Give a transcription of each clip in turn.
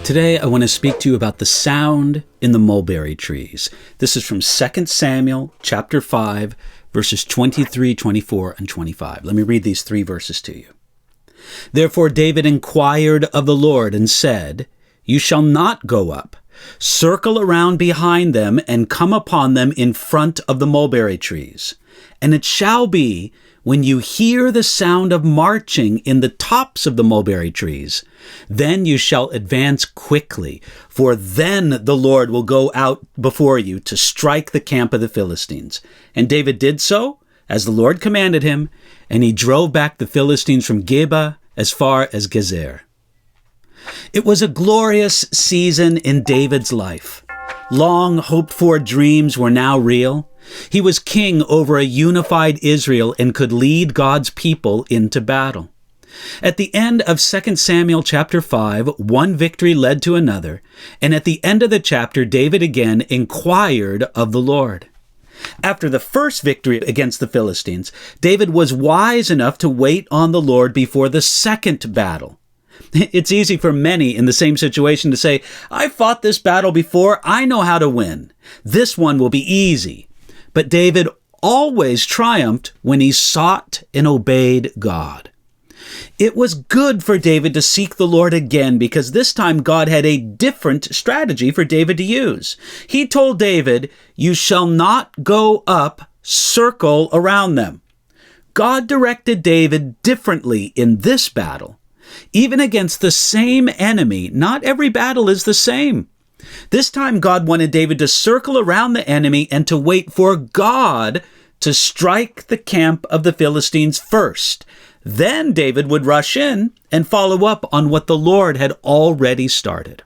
Today, I want to speak to you about the sound in the mulberry trees. This is from 2 Samuel chapter 5, verses 23, 24, and 25. Let me read these three verses to you. Therefore David inquired of the Lord and said, "You shall not go up. Circle around behind them and come upon them in front of the mulberry trees. And it shall be, when you hear the sound of marching in the tops of the mulberry trees, then you shall advance quickly, for then the Lord will go out before you to strike the camp of the Philistines." And David did so, as the Lord commanded him, and he drove back the Philistines from Geba as far as Gezer. It was a glorious season in David's life. Long hoped-for dreams were now real. He was king over a unified Israel and could lead God's people into battle. At the end of 2 Samuel chapter 5, one victory led to another, and at the end of the chapter, David again inquired of the Lord. After the first victory against the Philistines, David was wise enough to wait on the Lord before the second battle. It's easy for many in the same situation to say, "I fought this battle before, I know how to win. This one will be easy." But David always triumphed when he sought and obeyed God. It was good for David to seek the Lord again because this time God had a different strategy for David to use. He told David, "You shall not go up, circle around them." God directed David differently in this battle. Even against the same enemy, not every battle is the same. This time God wanted David to circle around the enemy and to wait for God to strike the camp of the Philistines first. Then David would rush in and follow up on what the Lord had already started.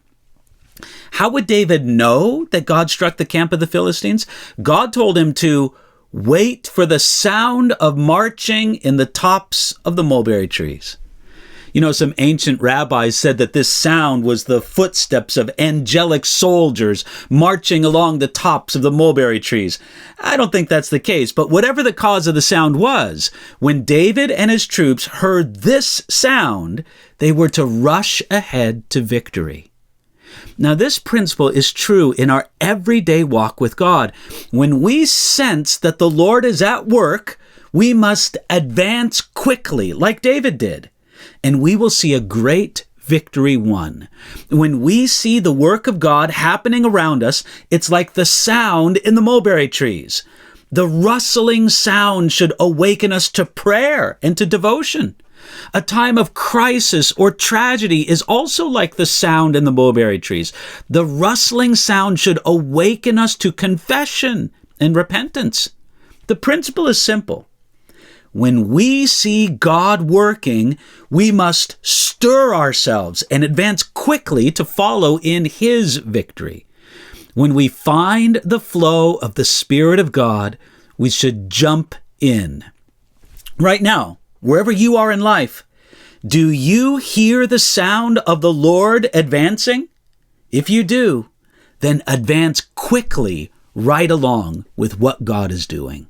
How would David know that God struck the camp of the Philistines? God told him to wait for the sound of marching in the tops of the mulberry trees. You know, some ancient rabbis said that this sound was the footsteps of angelic soldiers marching along the tops of the mulberry trees. I don't think that's the case, but whatever the cause of the sound was, when David and his troops heard this sound, they were to rush ahead to victory. Now, this principle is true in our everyday walk with God. When we sense that the Lord is at work, we must advance quickly, like David did, and we will see a great victory won. When we see the work of God happening around us, it's like the sound in the mulberry trees. The rustling sound should awaken us to prayer and to devotion. A time of crisis or tragedy is also like the sound in the mulberry trees. The rustling sound should awaken us to confession and repentance. The principle is simple. When we see God working, we must stir ourselves and advance quickly to follow in His victory. When we find the flow of the Spirit of God, we should jump in. Right now, wherever you are in life, do you hear the sound of the Lord advancing? If you do, then advance quickly right along with what God is doing.